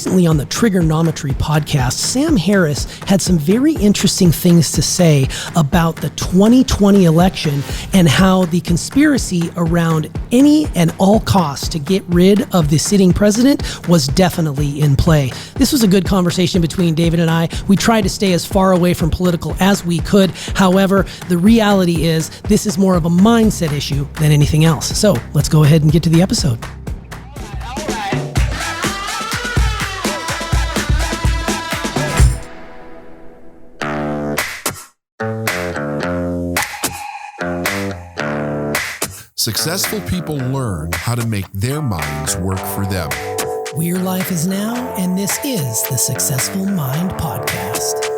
recently on the Trigonometry podcast, Sam Harris had some very interesting things to say about the 2020 election and how the conspiracy around any and all costs to get rid of the sitting president was definitely in play. This was a good conversation between David and I. We tried to stay as far away from political as we could. However, the reality is this is more of a mindset issue than anything else. So let's go ahead and get to the episode. Successful people learn how to make their minds work for them. We're Life is Now, and this is the Successful Mind Podcast.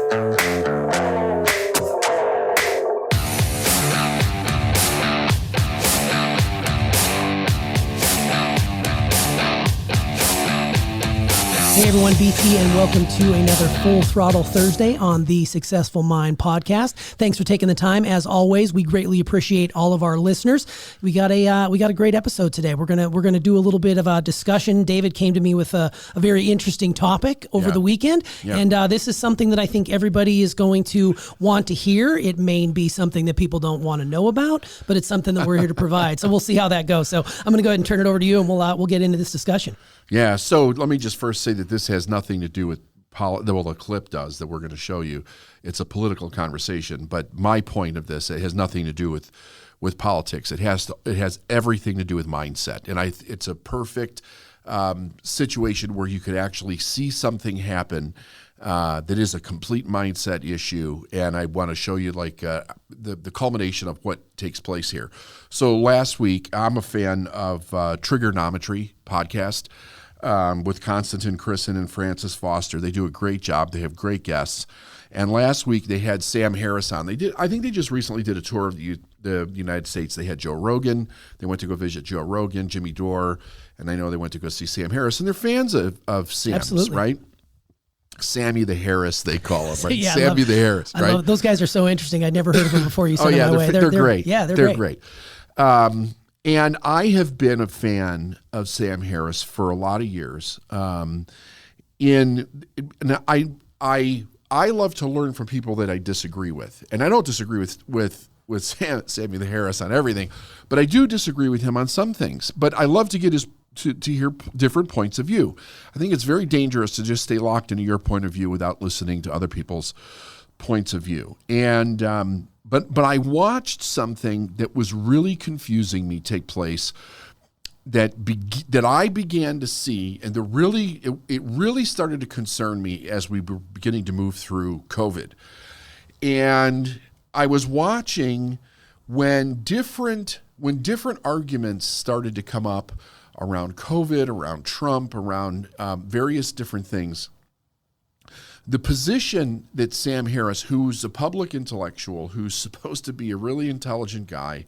Hey everyone, BT, and welcome to another Full Throttle Thursday on the Successful Mind Podcast. Thanks for taking the time. As always, we greatly appreciate all of our listeners. We got a great episode today. We're gonna do a little bit of a discussion. David came to me with a very interesting topic over the weekend, and this is something that I think everybody is going to want to hear. It may be something that people don't want to know about, but it's something that we're here to provide. So we'll see how that goes. So I'm gonna go ahead and turn it over to you, and we'll get into this discussion. Yeah, so let me just first say that this has nothing to do with the clip does that we're going to show you. It's a political conversation, but my point of this, it has nothing to do with politics. It has everything to do with mindset, and it's a perfect situation where you could actually see something happen that is a complete mindset issue, and I want to show you the culmination of what takes place here. So last week, I'm a fan of Trigonometry podcast with Konstantin and Francis Foster. They do a great job. They have great guests. And last week they had Sam Harris on. I think they just recently did a tour of the United States. They had Joe Rogan. They went to go visit Joe Rogan, Jimmy Dore, and I know they went to go see Sam Harris. And they're fans of Sam's, Absolutely. Right? Sammy the Harris, they call him, right? Yeah, Sammy the Harris, right? Those guys are so interesting. I'd never heard of them before you sent them my way. They're great. Yeah, they're great. And I have been a fan of Sam Harris for a lot of years. I love to learn from people that I disagree with, and I don't disagree with Sammy the Harris on everything, but I do disagree with him on some things. But I love to get to hear different points of view. I think it's very dangerous to just stay locked into your point of view without listening to other people's points of view. And but I watched something that was really confusing me take place that I began to see, and it really started to concern me as we were beginning to move through COVID. And I was watching when different arguments started to come up around COVID, around Trump, around various different things. The position that Sam Harris, who's a public intellectual, who's supposed to be a really intelligent guy,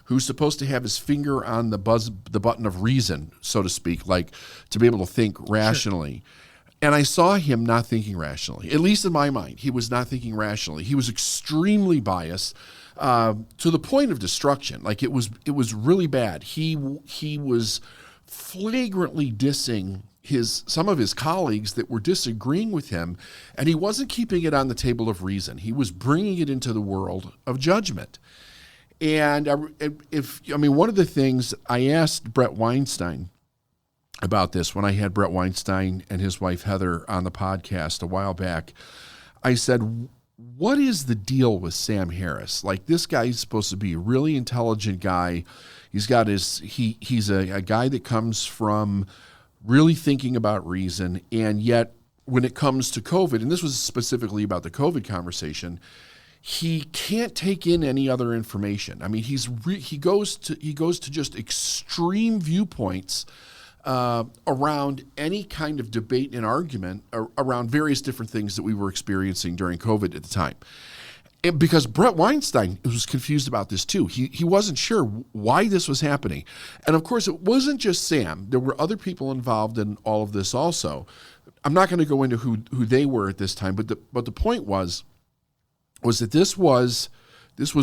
who's supposed to have his finger on the button of reason, so to speak, like to be able to think rationally. Sure. And I saw him not thinking rationally, at least in my mind. He was not thinking rationally. He was extremely biased to the point of destruction. Like it was really bad. He was flagrantly dissing some of his colleagues that were disagreeing with him, and he wasn't keeping it on the table of reason. He was bringing it into the world of judgment. And one of the things I asked Brett Weinstein about this when I had Brett Weinstein and his wife Heather on the podcast a while back, I said, what is the deal with Sam Harris? Like, this guy is supposed to be a really intelligent guy. He's got he's a guy that comes from really thinking about reason, and yet when it comes to COVID, and this was specifically about the COVID conversation, he can't take in any other information. I mean, he goes to just extreme viewpoints around any kind of debate and argument around various different things that we were experiencing during COVID at the time. And because Brett Weinstein was confused about this too. He wasn't sure why this was happening. And of course, it wasn't just Sam. There were other people involved in all of this also. I'm not going to go into who they were at this time, but the point was that this was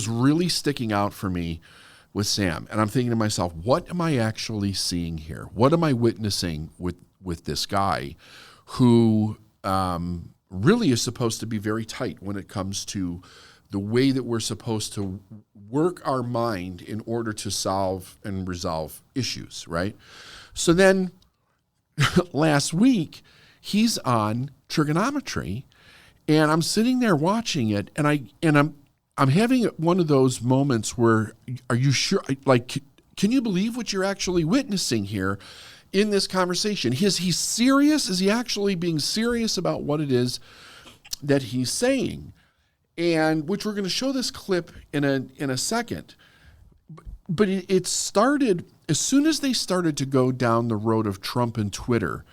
really sticking out for me with Sam. And I'm thinking to myself, what am I actually seeing here? What am I witnessing with this guy who really is supposed to be very tight when it comes to the way that we're supposed to work our mind in order to solve and resolve issues, right? So then last week, he's on trigonometry, and I'm sitting there watching it, and I'm having one of those moments where, are you sure? Like, can you believe what you're actually witnessing here in this conversation? Is he serious? Is he actually being serious about what it is that he's saying? And which we're going to show this clip in a second. But it started, as soon as they started to go down the road of Trump and Twitter,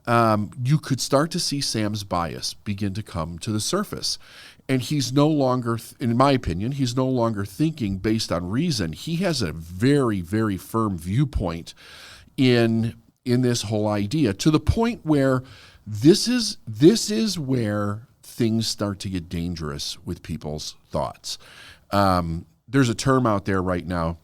you could start to see Sam's bias begin to come to the surface. And he's no longer, in my opinion, he's no longer thinking based on reason. He has a very, very firm viewpoint in this whole idea, to the point where this is where things start to get dangerous with people's thoughts. There's a term out there right now.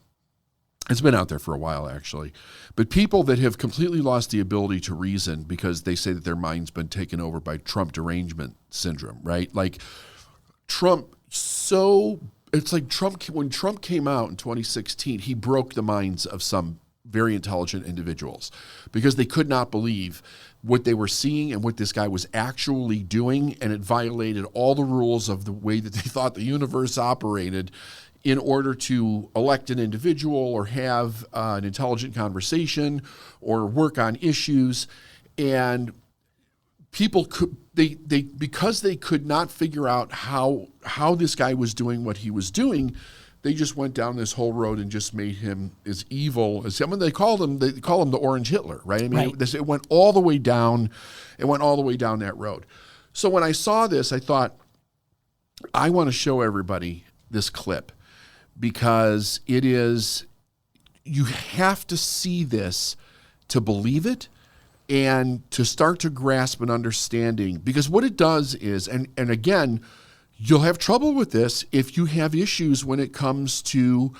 It's been out there for a while, actually. But people that have completely lost the ability to reason because they say that their mind's been taken over by Trump derangement syndrome, right? Like Trump, it's like Trump, when Trump came out in 2016, he broke the minds of some very intelligent individuals because they could not believe what they were seeing and what this guy was actually doing, and it violated all the rules of the way that they thought the universe operated in order to elect an individual or have an intelligent conversation or work on issues. And people could, because they could not figure out how this guy was doing what he was doing, they just went down this whole road and just made him as evil as him. And they call him the Orange Hitler, right? I mean, right. It went all the way down. It went all the way down that road. So when I saw this, I thought, I want to show everybody this clip because you have to see this to believe it and to start to grasp an understanding. Because what it does is, and again, you'll have trouble with this if you have issues when it comes to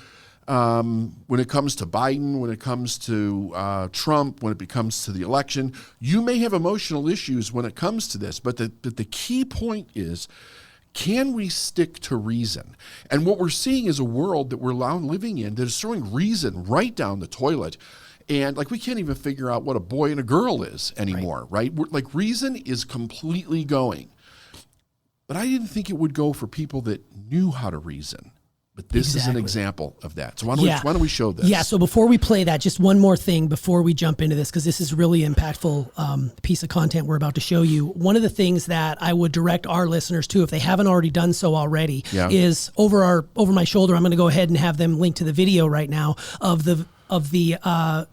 Biden, when it comes to Trump, when it comes to the election. You may have emotional issues when it comes to this, but the key point is, can we stick to reason? And what we're seeing is a world that we're now living in that is throwing reason right down the toilet. And like, we can't even figure out what a boy and a girl is anymore, right? Like, reason is completely going. But I didn't think it would go for people that knew how to reason. But this is an example of that. So why don't we show this? Yeah, so before we play that, just one more thing before we jump into this, because this is really impactful piece of content we're about to show you. One of the things that I would direct our listeners to, if they haven't already done so already, is over my shoulder, I'm going to go ahead and have them link to the video right now of the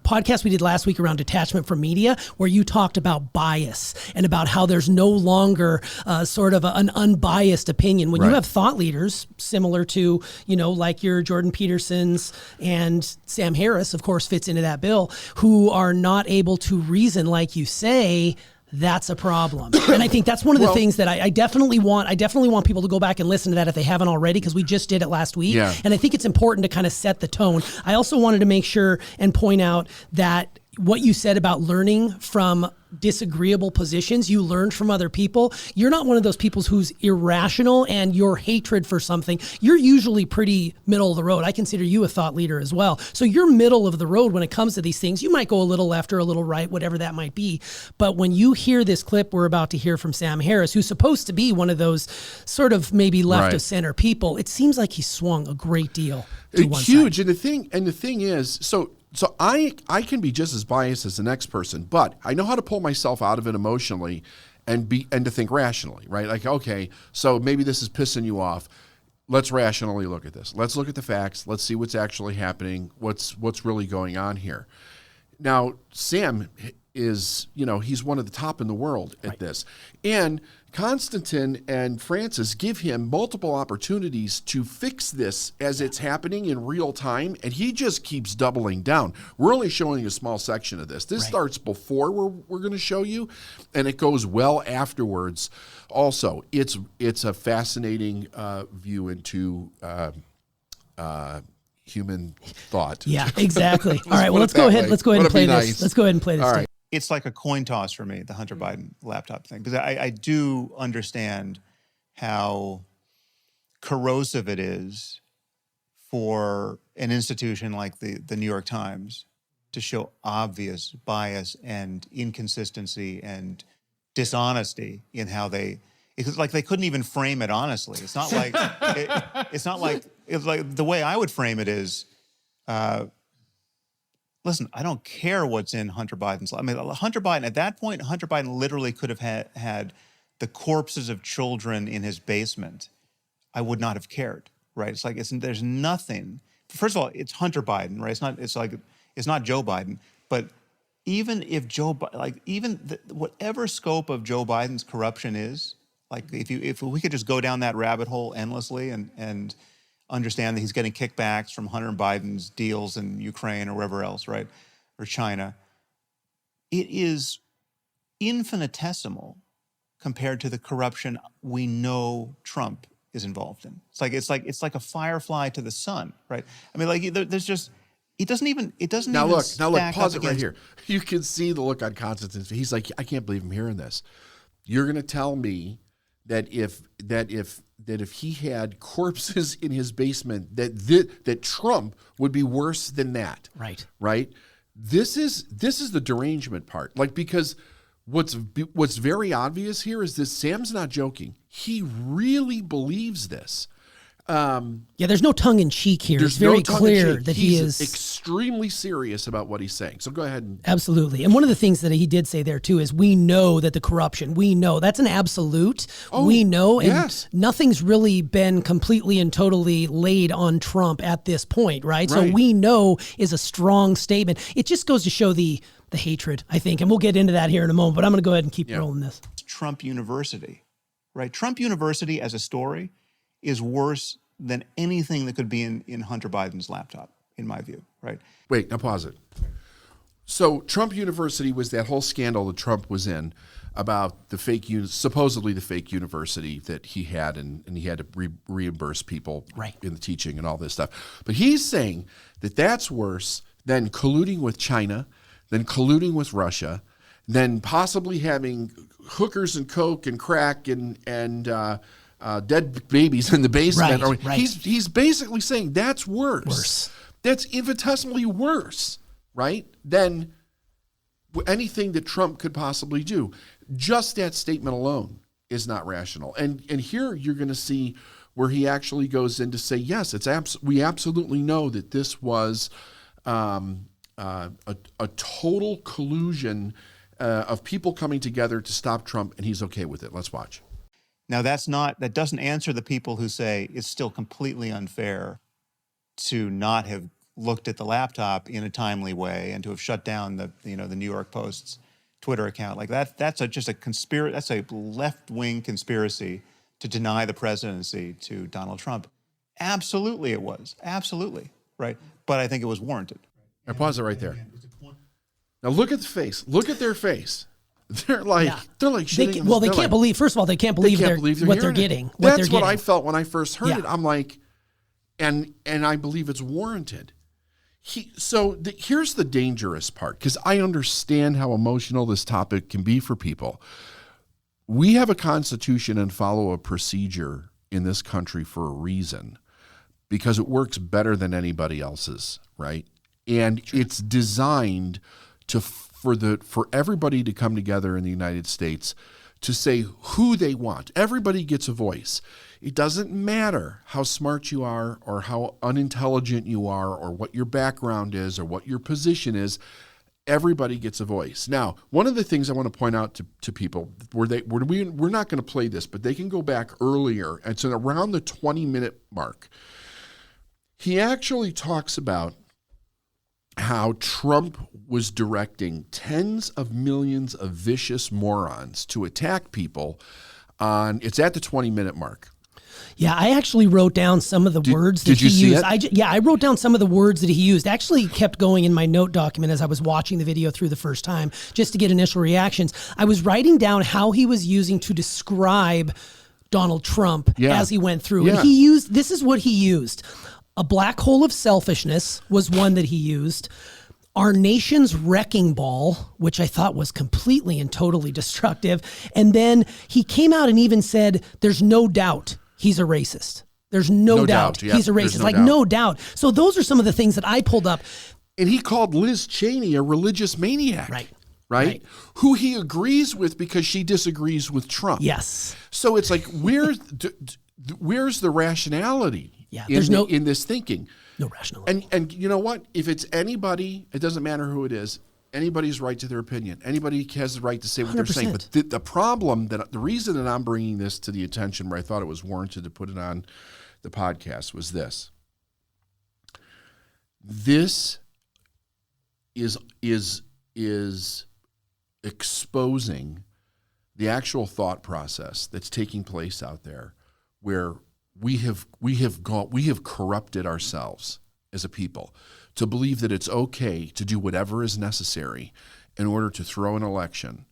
podcast we did last week around detachment from media, where you talked about bias and about how there's no longer sort of an unbiased opinion. When you have thought leaders similar to, like your Jordan Petersons and Sam Harris, of course, fits into that bill, who are not able to reason like you say, that's a problem. And I think that's one of the things that I definitely want people to go back and listen to that if they haven't already, because we just did it last week. Yeah. And I think it's important to kind of set the tone. I also wanted to make sure and point out that what you said about learning from disagreeable positions, you learned from other people. You're not one of those people who's irrational and your hatred for something. You're usually pretty middle of the road. I consider you a thought leader as well. So you're middle of the road when it comes to these things. You might go a little left or a little right, whatever that might be. But when you hear this clip we're about to hear from Sam Harris, who's supposed to be one of those sort of maybe left of center people, it seems like he swung a great deal to one huge. side. And the thing is, so I can be just as biased as the next person, but I know how to pull myself out of it emotionally and to think rationally, right? Like, okay, so maybe this is pissing you off. Let's rationally look at this. Let's look at the facts. Let's see what's actually happening. What's really going on here. Now, Sam is, he's one of the top in the world at this. And Konstantin and Francis give him multiple opportunities to fix this as it's happening in real time, and he just keeps doubling down. We're only showing a small section of this. This starts before we're going to show you, and it goes well afterwards. Also, it's a fascinating view into human thought. Yeah, exactly. All right, well, let's go ahead and play this. Let's go ahead and play this. All right. it's like a coin toss for me, the Hunter Biden laptop thing, because I do understand how corrosive it is for an institution like the New York Times to show obvious bias and inconsistency and dishonesty in how it's like they couldn't even frame it honestly. It's not like it's like the way I would frame it is, listen, I don't care what's in Hunter Biden's. I mean, Hunter Biden at that point, Hunter Biden literally could have had the corpses of children in his basement. I would not have cared, right? It's like there's nothing. First of all, it's Hunter Biden, right? It's not Joe Biden, but even if whatever scope of Joe Biden's corruption is, like if we could just go down that rabbit hole endlessly and understand that he's getting kickbacks from Hunter Biden's deals in Ukraine or wherever else, right, or China, it is infinitesimal compared to the corruption we know Trump is involved in. It's like a firefly to the sun, right? I mean, like there's just. It doesn't even. Now look. Pause it right here. You can see the look on Konstantin's face. He's like, I can't believe I'm hearing this. You're going to tell me that if he had corpses in his basement, that Trump would be worse than that. Right. Right. This is the derangement part. Like, because what's very obvious here is this. Sam's not joking. He really believes this. There's no tongue in cheek here. It's very clear that he's extremely serious about what he's saying. So go ahead. Absolutely. And one of the things that he did say there too is we know that the corruption, we know that's an absolute. We know, and nothing's really been completely and totally laid on Trump at this point, right? So we know is a strong statement. It just goes to show the hatred, I think, and we'll get into that here in a moment, but I'm going to go ahead and keep rolling this. Trump University, right? Trump University as a story is worse than anything that could be in Hunter Biden's laptop, in my view, right? Wait, now pause it. So Trump University was that whole scandal that Trump was in about the supposedly the fake university that he had, and he had to reimburse people in the teaching and all this stuff. But he's saying that that's worse than colluding with China, than colluding with Russia, than possibly having hookers and coke and crack and dead babies in the basement. Right. He's basically saying that's worse. That's infinitesimally worse, right, than anything that Trump could possibly do. Just that statement alone is not rational. And here you're going to see where he actually goes in to say, yes, we absolutely know that this was a total collusion of people coming together to stop Trump, and he's okay with it. Let's watch. Now, that doesn't answer the people who say it's still completely unfair to not have looked at the laptop in a timely way and to have shut down the New York Post's Twitter account. Like that's just a conspiracy. That's a left-wing conspiracy to deny the presidency to Donald Trump. Absolutely, it was. Absolutely, right? But I think it was warranted. I pause it right there. Now look at the face. Look at their face. They're like shitting. They can't believe. First of all, they can't believe what they're getting. That's what I felt when I first heard it. I'm like, and I believe it's warranted. Here's the dangerous part, because I understand how emotional this topic can be for people. We have a constitution and follow a procedure in this country for a reason, because it works better than anybody else's, right? And it's designed for everybody to come together in the United States to say who they want. Everybody gets a voice. It doesn't matter how smart you are or how unintelligent you are or what your background is or what your position is. Everybody gets a voice. Now, one of the things I want to point out to people, we're not going to play this, but they can go back earlier. It's around the 20-minute mark. He actually talks about how Trump was directing tens of millions of vicious morons to attack people it's at the 20-minute mark. Yeah, I actually wrote down some of the words that he used. I wrote down some of the words that he used. Actually kept going in my note document as I was watching the video through the first time, just to get initial reactions. I was writing down how he was using to describe Donald Trump as he went through. And this is what he used. A black hole of selfishness was one that he used. our nation's wrecking ball, which I thought was completely and totally destructive. And then he came out and even said, there's no doubt he's a racist. There's no doubt he's a racist. No doubt. So those are some of the things that I pulled up. And he called Liz Cheney a religious maniac. Right? Who he agrees with because she disagrees with Trump. Yes. So it's like, where's the rationality in this thinking? No rationality. And you know what? If it's anybody, it doesn't matter who it is. Anybody's right to their opinion. Anybody has the right to say what 100%. They're saying. But the problem, the reason that I'm bringing this to the attention where I thought it was warranted to put it on the podcast was this. This is exposing the actual thought process that's taking place out there, where we have corrupted ourselves as a people to believe that it's okay to do whatever is necessary in order to throw an election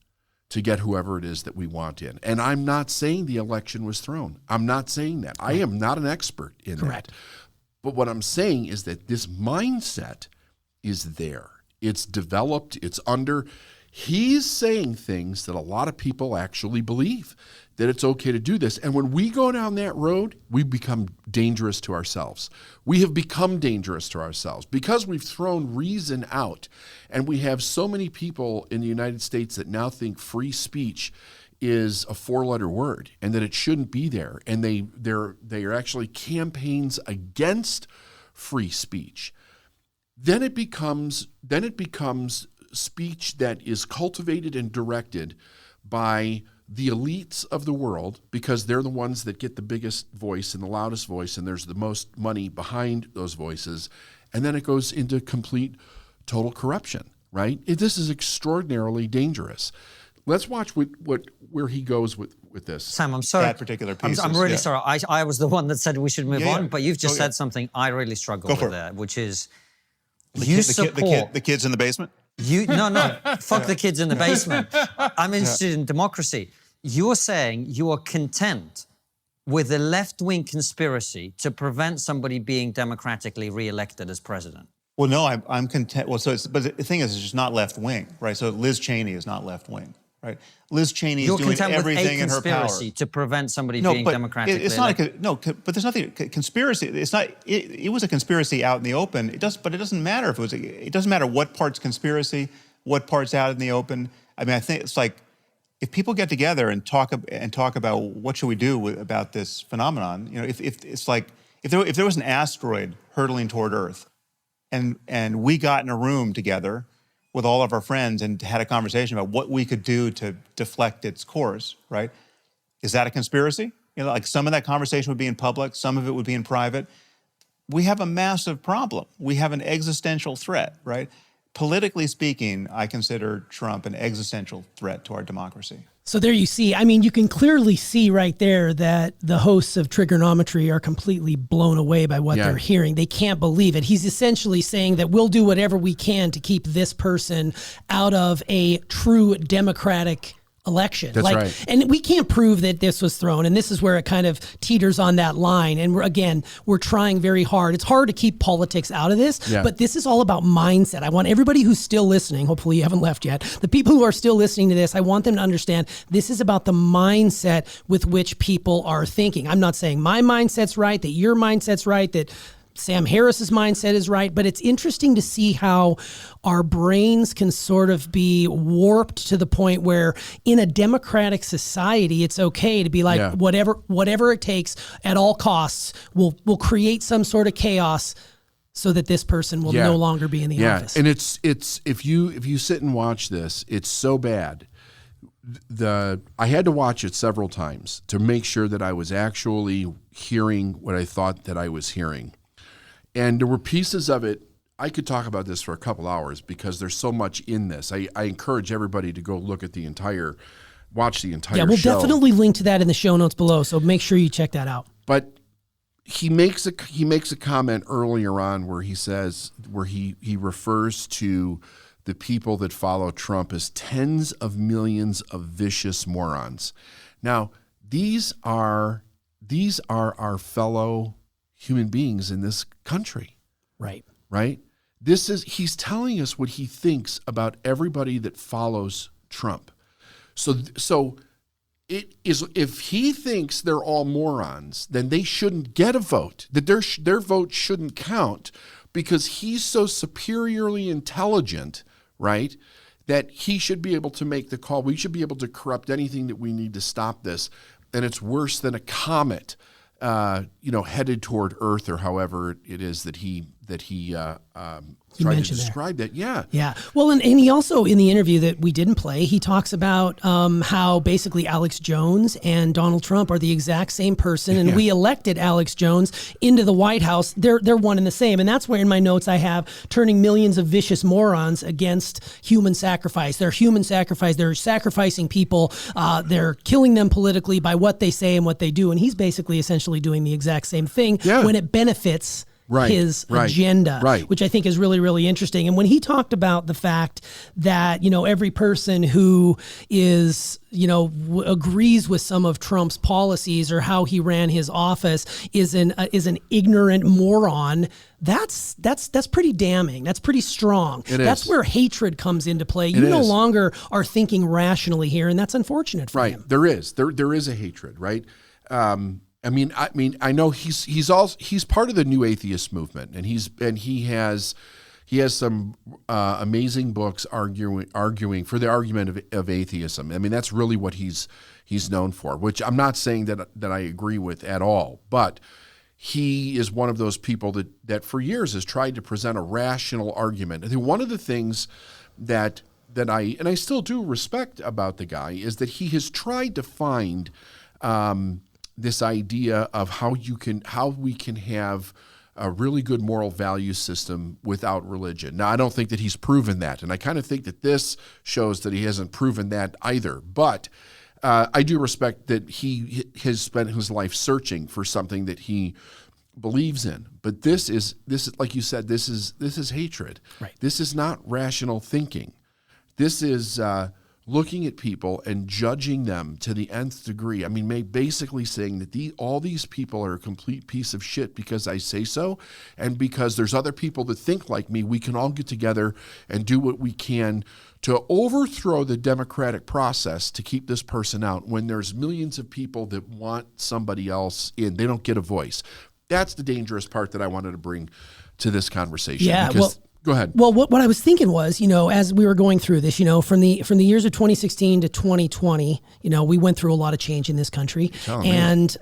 to get whoever it is that we want in. And I'm not saying the election was thrown. I'm not saying that. I am not an expert in that. But what I'm saying is that this mindset is there. It's developed. He's saying things that a lot of people actually believe, that it's okay to do this. And when we go down that road, we become dangerous to ourselves. We have become dangerous to ourselves because we've thrown reason out. And we have so many people in the United States that now think free speech is a four-letter word and that it shouldn't be there. And they are actually campaigns against free speech. Then it becomes speech that is cultivated and directed by the elites of the world, because they're the ones that get the biggest voice and the loudest voice, and there's the most money behind those voices. And then it goes into complete, total corruption, right? This is extraordinarily dangerous. Let's watch where he goes with this. Sam, I'm sorry. That particular piece. I'm really sorry. I was the one that said we should move on, but you've just said something I really struggle with there, which is the kids in the basement? Fuck the kids in the basement. I'm interested in democracy. You're saying you are content with a left-wing conspiracy to prevent somebody being democratically re-elected as president. Well, no, I'm content. Well, but the thing is, it's just not left-wing, right? So Liz Cheney is not left-wing, right? Liz Cheney is doing everything in her power. You're content with a conspiracy to prevent somebody being democratically elected. But there's nothing, conspiracy, it's not, it was a conspiracy out in the open. But it doesn't matter if it doesn't matter what part's conspiracy, what part's out in the open. I mean, I think it's like, if people get together and talk about what should we do about this phenomenon, if it's like, if there was an asteroid hurtling toward Earth, and we got in a room together with all of our friends and had a conversation about what we could do to deflect its course, right? Is that a conspiracy? Like some of that conversation would be in public, some of it would be in private. We have a massive problem. We have an existential threat, right? Politically speaking, I consider Trump an existential threat to our democracy. So there you see, I mean, you can clearly see right there that the hosts of Trigonometry are completely blown away by what they're hearing. They can't believe it. He's essentially saying that we'll do whatever we can to keep this person out of a true democratic election. That's right. And we can't prove that this was thrown. And this is where it kind of teeters on that line. And we're trying very hard. It's hard to keep politics out of this, but this is all about mindset. I want everybody who's still listening, hopefully you haven't left yet, the people who are still listening to this, I want them to understand this is about the mindset with which people are thinking. I'm not saying my mindset's right, that your mindset's right, that Sam Harris's mindset is right, but it's interesting to see how our brains can sort of be warped to the point where in a democratic society, it's okay to be like, whatever it takes at all costs, we'll create some sort of chaos so that this person will no longer be in the office. And it's if you sit and watch this, it's so bad. I had to watch it several times to make sure that I was actually hearing what I thought that I was hearing. And there were pieces of it, I could talk about this for a couple hours because there's so much in this. I encourage everybody to go look at watch the entire show. Yeah, we'll definitely link to that in the show notes below, so make sure you check that out. But he makes a comment earlier on where he refers to the people that follow Trump as tens of millions of vicious morons. Now, these are our fellow human beings in this country. Right. He's telling us what he thinks about everybody that follows Trump. So it is, if he thinks they're all morons, then they shouldn't get a vote, that their vote shouldn't count, because he's so superiorly intelligent, right, that he should be able to make the call. We should be able to corrupt anything that we need to stop this. And it's worse than a comet, headed toward Earth, or however it is that he tried to describe that. Yeah. Yeah. Well, and he also, in the interview that we didn't play, he talks about how basically Alex Jones and Donald Trump are the exact same person. And we elected Alex Jones into the White House. They're one and the same. And that's where in my notes I have turning millions of vicious morons against human sacrifice. They're human sacrifice. They're sacrificing people. They're killing them politically by what they say and what they do. And he's basically essentially doing the exact same thing when it benefits his agenda, which I think is really, really interesting. And when he talked about the fact that, every person who is, agrees with some of Trump's policies or how he ran his office is an ignorant moron, that's pretty damning. That's pretty strong. That's where hatred comes into play. You no longer are thinking rationally here, and that's unfortunate for him. There is a hatred, right? I know he's part of the new atheist movement, and he has some amazing books arguing for the argument of atheism. I mean, that's really what he's known for, which I'm not saying that I agree with at all, but he is one of those people that for years has tried to present a rational argument. I think one of the things that I still do respect about the guy is that he has tried to find this idea of how we can have a really good moral value system without religion. Now, I don't think that he's proven that, and I kind of think that this shows that he hasn't proven that either. But I do respect that he has spent his life searching for something that he believes in. But this is like you said, this is hatred. Right. This is not rational thinking. This is looking at people and judging them to the nth degree. I mean, basically saying that all these people are a complete piece of shit because I say so, and because there's other people that think like me, we can all get together and do what we can to overthrow the democratic process to keep this person out when there's millions of people that want somebody else in. They don't get a voice. That's the dangerous part that I wanted to bring to this conversation. Yeah, Go ahead. Well, what I was thinking was, as we were going through this, from the years of 2016 to 2020, we went through a lot of change in this country, and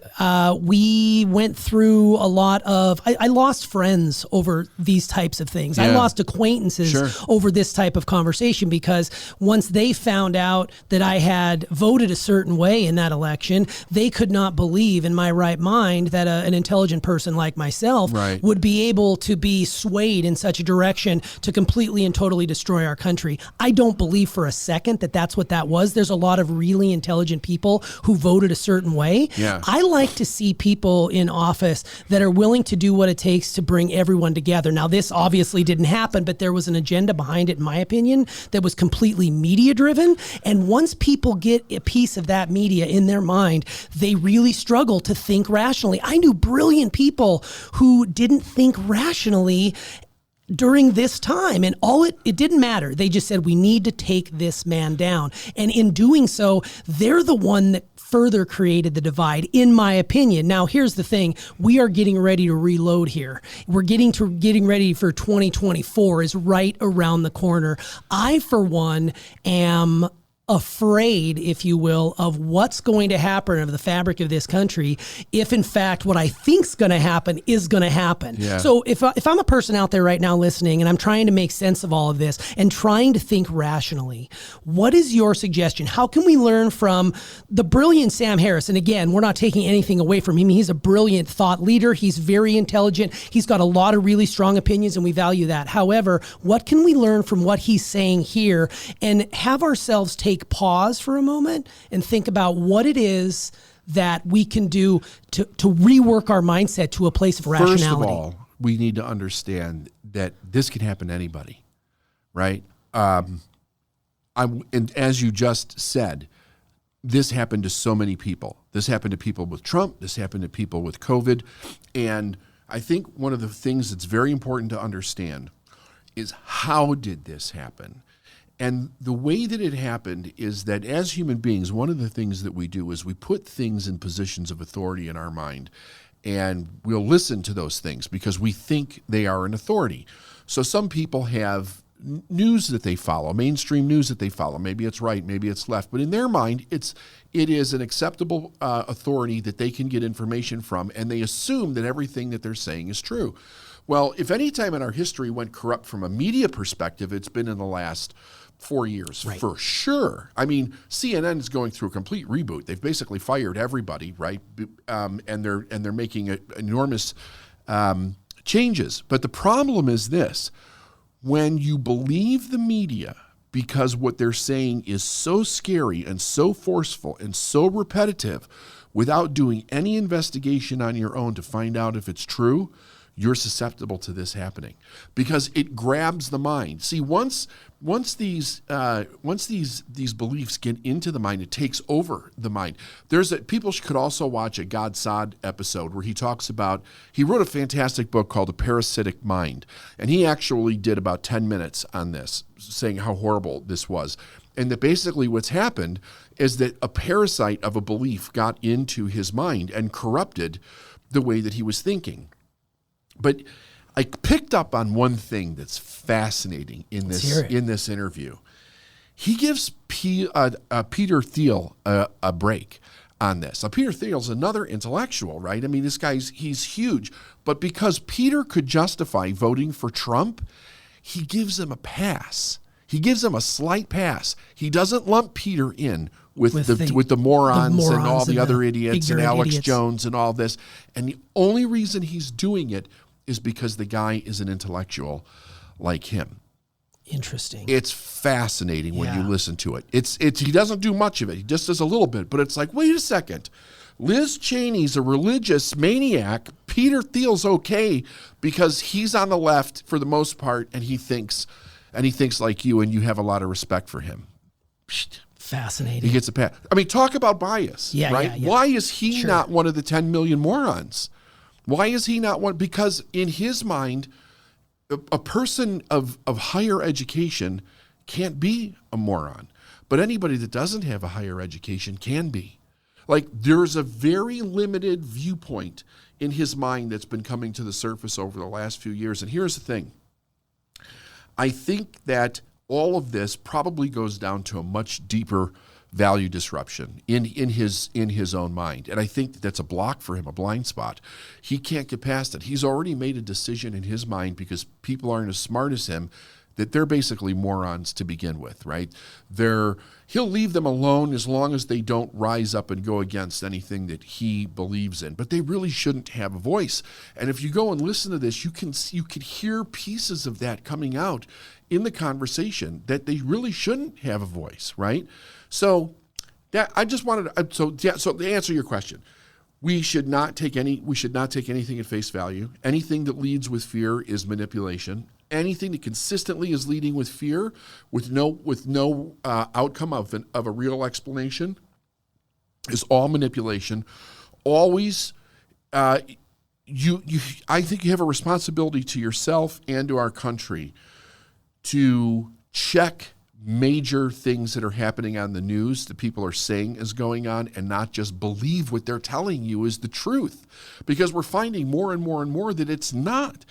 we went through a lot of. I lost friends over these types of things. I lost acquaintances over this type of conversation because once they found out that I had voted a certain way in that election, they could not believe in my right mind that an intelligent person like myself would be able to be swayed in such a direction to completely and totally destroy our country. I don't believe for a second that that's what that was. There's a lot of really intelligent people who voted a certain way. Yeah. I like to see people in office that are willing to do what it takes to bring everyone together. Now, this obviously didn't happen, but there was an agenda behind it, in my opinion, that was completely media driven. And once people get a piece of that media in their mind, they really struggle to think rationally. I knew brilliant people who didn't think rationally during this time, and it didn't matter. They just said, we need to take this man down. And in doing so, they're the one that further created the divide, in my opinion. Now, here's the thing. We are getting ready to reload here. We're getting ready for 2024 is right around the corner. I, for one, am afraid, if you will, of what's going to happen of the fabric of this country if in fact what I think's going to happen is going to happen. Yeah. So if I'm a person out there right now listening and I'm trying to make sense of all of this and trying to think rationally, what is your suggestion? How can we learn from the brilliant Sam Harris? And again, we're not taking anything away from him. He's a brilliant thought leader. He's very intelligent. He's got a lot of really strong opinions and we value that. However, what can we learn from what he's saying here and have ourselves take pause for a moment and think about what it is that we can do to rework our mindset to a place of rationality? First of all, we need to understand that this can happen to anybody, right? And as you just said, this happened to so many people. This happened to people with Trump. This happened to people with COVID. And I think one of the things that's very important to understand is how did this happen? And the way that it happened is that as human beings, one of the things that we do is we put things in positions of authority in our mind, and we'll listen to those things because we think they are an authority. So some people have news that they follow, mainstream news that they follow. Maybe it's right, maybe it's left, but in their mind, it is an acceptable authority that they can get information from, and they assume that everything that they're saying is true. Well, if any time in our history went corrupt from a media perspective, it's been in the last 4 years, right, for sure. I mean, CNN is going through a complete reboot. They've basically fired everybody, right? And they're making enormous changes. But the problem is this: when you believe the media because what they're saying is so scary and so forceful and so repetitive, without doing any investigation on your own to find out if it's true, you're susceptible to this happening because it grabs the mind. See, once these beliefs get into the mind, it takes over the mind. People could also watch a God Sod episode where he wrote a fantastic book called The Parasitic Mind, and he actually did about 10 minutes on this, saying how horrible this was. And that basically what's happened is that a parasite of a belief got into his mind and corrupted the way that he was thinking. But I picked up on one thing that's fascinating in this interview. He gives Peter Thiel a break on this. Now, Peter Thiel's another intellectual, right? I mean, he's huge. But because Peter could justify voting for Trump, he gives him a pass. He gives him a slight pass. He doesn't lump Peter in with the morons and all the other idiots and Alex Jones and all this. And the only reason he's doing it is because the guy is an intellectual like him. Interesting. It's fascinating when you listen to it. He doesn't do much of it. He just does a little bit, but it's like, wait a second. Liz Cheney's a religious maniac. Peter Thiel's okay because he's on the left for the most part, and he thinks like you, and you have a lot of respect for him. Fascinating. He gets a pass. I mean, talk about bias, right? Yeah. Why is he not one of the 10 million morons? Why is he not one? Because in his mind, a person of higher education can't be a moron. But anybody that doesn't have a higher education can be. Like, there's a very limited viewpoint in his mind that's been coming to the surface over the last few years. And here's the thing. I think that all of this probably goes down to a much deeper value disruption in his own mind. And I think that's a block for him, a blind spot. He can't get past it. He's already made a decision in his mind because people aren't as smart as him that they're basically morons to begin with, right? He'll leave them alone as long as they don't rise up and go against anything that he believes in. But they really shouldn't have a voice. And if you go and listen to this, you can hear pieces of that coming out in the conversation that they really shouldn't have a voice, right? So I just wanted to, so to answer your question, we should not take anything at face value. Anything that leads with fear is manipulation. Anything that consistently is leading with fear, with no outcome of a real explanation, is all manipulation. Always, I think you have a responsibility to yourself and to our country to check major things that are happening on the news that people are saying is going on and not just believe what they're telling you is the truth, because we're finding more and more and more that it's not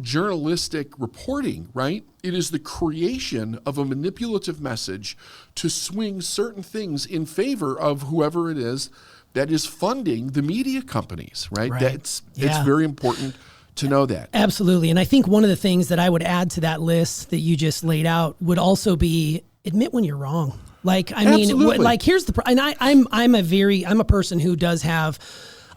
journalistic reporting, right? It is the creation of a manipulative message to swing certain things in favor of whoever it is that is funding the media companies, right? It's very important to know that. Absolutely. And I think one of the things that I would add to that list that you just laid out would also be admit when you're wrong. Like, I mean, like, here's the, and I'm a person who does have,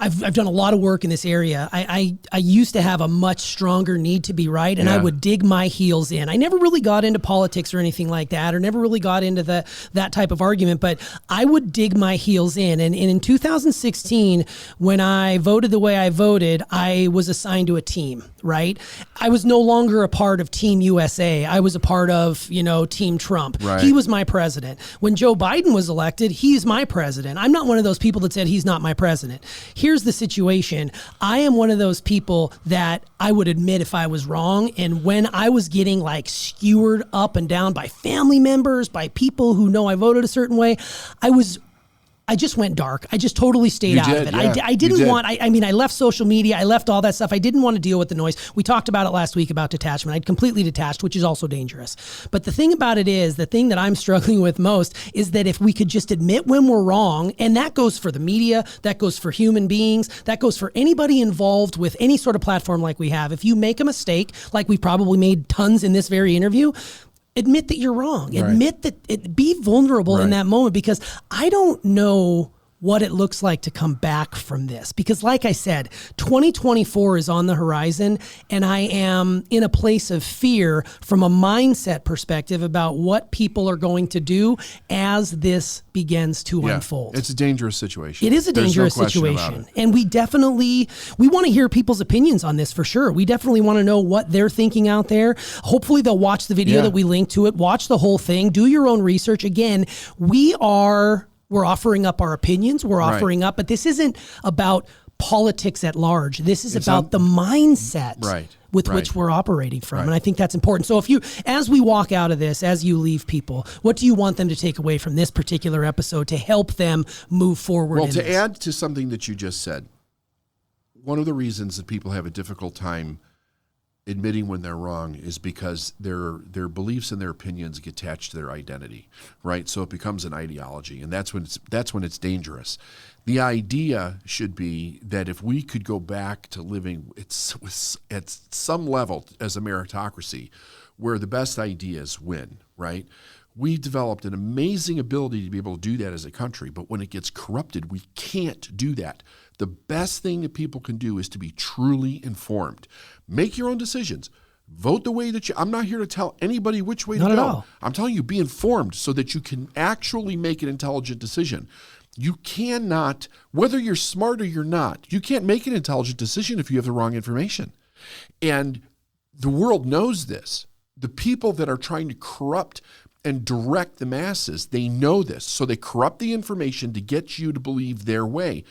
I've done a lot of work in this area. I used to have a much stronger need to be right, and I would dig my heels in. I never really got into politics or anything like that, or never really got into that type of argument, but I would dig my heels in. And in 2016, when I voted the way I voted, I was assigned to a team, right? I was no longer a part of Team USA. I was a part of, Team Trump. Right. He was my president. When Joe Biden was elected, he's my president. I'm not one of those people that said he's not my president. Here's here's the situation. I am one of those people that I would admit if I was wrong. And when I was getting like skewered up and down by family members, by people who know I voted a certain way, I just went dark. I just totally stayed out of it. Yeah, I didn't want, I mean, I left social media. I left all that stuff. I didn't want to deal with the noise. We talked about it last week about detachment. I'd completely detached, which is also dangerous. But the thing about it is, the thing that I'm struggling with most is that if we could just admit when we're wrong, and that goes for the media, that goes for human beings, that goes for anybody involved with any sort of platform like we have. If you make a mistake, like we probably made tons in this very interview, admit that you're wrong. Right. Admit that be vulnerable in that moment, because I don't know what it looks like to come back from this. Because like I said, 2024 is on the horizon, and I am in a place of fear from a mindset perspective about what people are going to do as this begins to unfold. It's a dangerous situation. It is a dangerous situation. And we want to hear people's opinions on this for sure. We definitely want to know what they're thinking out there. Hopefully they'll watch the video that we link to it, watch the whole thing, do your own research. Again, we're offering up our opinions. We're offering up, but this isn't about politics at large. This is about the mindset with which we're operating from. And I think that's important. So as we walk out of this, as you leave people, what do you want them to take away from this particular episode to help them move forward? Well, to add to something that you just said, one of the reasons that people have a difficult time admitting when they're wrong is because their beliefs and their opinions get attached to their identity, right? So it becomes an ideology, and that's when it's dangerous. The idea should be that if we could go back to living at some level as a meritocracy where the best ideas win, right? We developed an amazing ability to be able to do that as a country, but when it gets corrupted, we can't do that. The best thing that people can do is to be truly informed. Make your own decisions. Vote the way that I'm not here to tell anybody which way to go. Not at all. I'm telling you, be informed so that you can actually make an intelligent decision. You cannot, whether you're smart or you're not, you can't make an intelligent decision if you have the wrong information. And the world knows this. The people that are trying to corrupt and direct the masses, they know this. So they corrupt the information to get you to believe their way.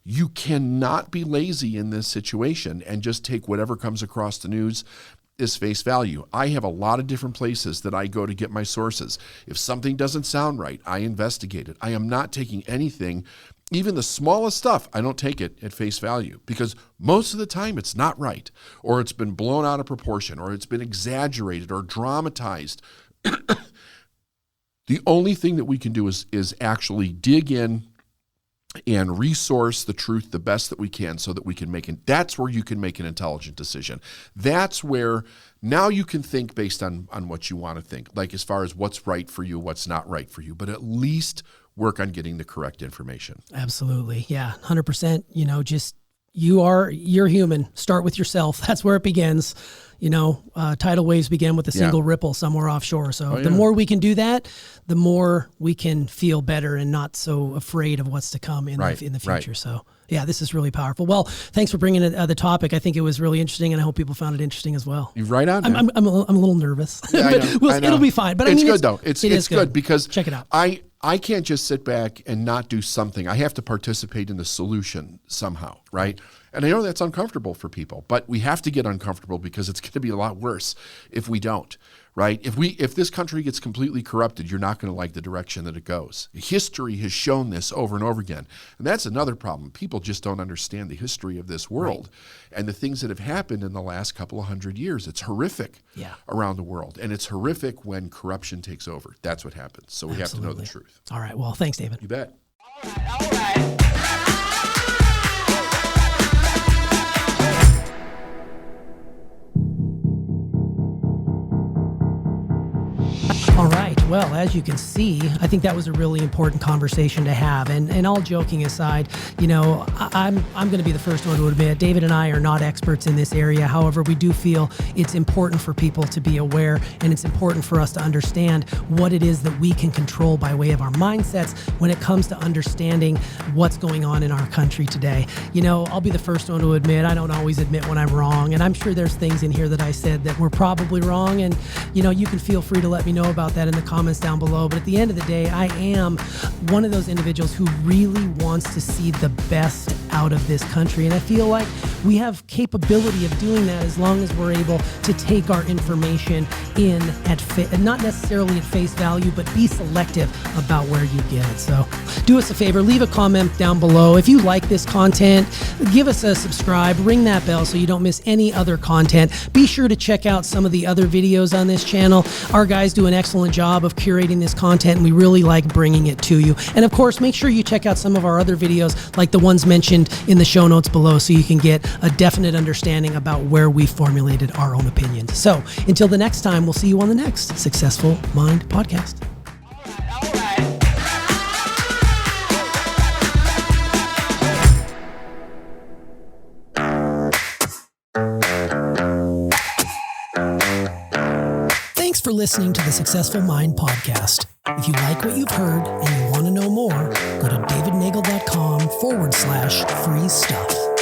You cannot be lazy in this situation and just take whatever comes across the news as face value. I have a lot of different places that I go to get my sources. If something doesn't sound right, I investigate it. I am not taking anything, even the smallest stuff, I don't take it at face value, because most of the time it's not right, or it's been blown out of proportion, or it's been exaggerated or dramatized. The only thing that we can do is actually dig in and resource the truth the best that we can so that we can that's where you can make an intelligent decision. That's where now you can think based on what you want to think, like as far as what's right for you, what's not right for you, but at least work on getting the correct information. Absolutely. Yeah. 100%, just you're human. Start with yourself. That's where it begins. Tidal waves begin with a single ripple somewhere offshore. So the more we can do that, the more we can feel better and not so afraid of what's to come in the future. Right. So yeah, this is really powerful. Well, thanks for bringing the topic. I think it was really interesting, and I hope people found it interesting as well. You're right on. I'm a little nervous, but it'll be fine. But it's good though. It's good because check it out. I can't just sit back and not do something. I have to participate in the solution somehow, right? And I know that's uncomfortable for people, but we have to get uncomfortable because it's going to be a lot worse if we don't, right? If this country gets completely corrupted, you're not going to like the direction that it goes. History has shown this over and over again. And that's another problem. People just don't understand the history of this world and the things that have happened in the last couple of 100 years. It's horrific around the world. And it's horrific when corruption takes over. That's what happens. So we have to know the truth. All right. Well, thanks, David. You bet. All right. All right. Well, as you can see, I think that was a really important conversation to have. And all joking aside, I'm going to be the first one to admit David and I are not experts in this area. However, we do feel it's important for people to be aware, and it's important for us to understand what it is that we can control by way of our mindsets when it comes to understanding what's going on in our country today. I'll be the first one to admit I don't always admit when I'm wrong, and I'm sure there's things in here that I said that were probably wrong, and you can feel free to let me know about that in the comments comments down below. But at the end of the day, I am one of those individuals who really wants to see the best out of this country. And I feel like we have capability of doing that as long as we're able to take our information in not necessarily at face value, but be selective about where you get it. So do us a favor, leave a comment down below. If you like this content, give us a subscribe, ring that bell so you don't miss any other content. Be sure to check out some of the other videos on this channel. Our guys do an excellent job of curating this content, and we really like bringing it to you. And of course, make sure you check out some of our other videos, like the ones mentioned in the show notes below, so you can get a definite understanding about where we formulated our own opinions. So until the next time, we'll see you on the next Successful Mind podcast. Thanks for listening to the Successful Mind podcast. If you like what you've heard and you want to know more, go to davidnagel.com/free stuff.